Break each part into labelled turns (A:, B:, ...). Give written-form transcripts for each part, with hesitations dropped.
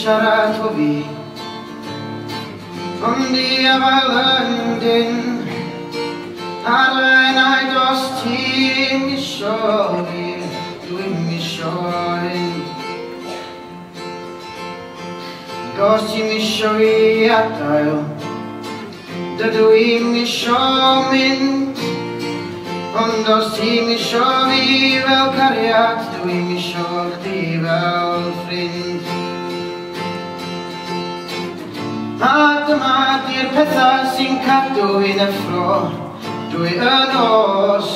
A: siarad o fi, ond i efal yndyn arfennau dos ti'n isio fi, dwi'n isio un. Os ti'n isio i adael, dydw i'n isio mynd. Ond os ti'n isio fi fel cariad, dwi'n isio chdi fel ffrind. A dyma di'r pethau sy'n cadw i'n effro drwy y nos.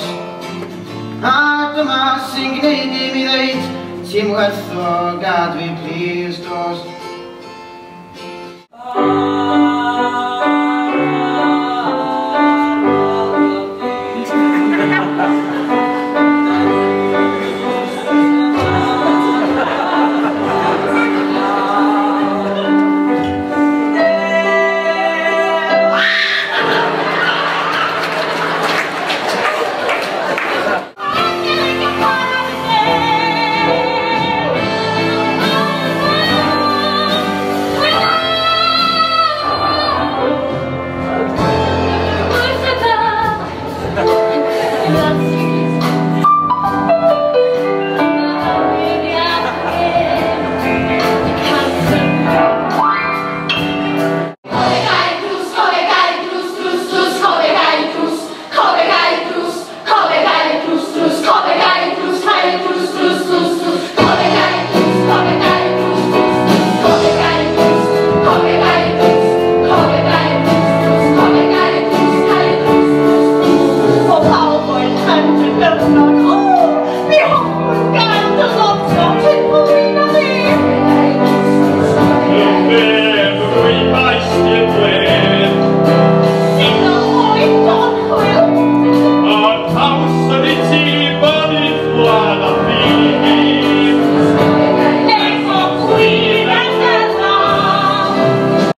A: A dyma sy'n gwneud i mi ddeud, ti'n werth o, gad fi plis dos.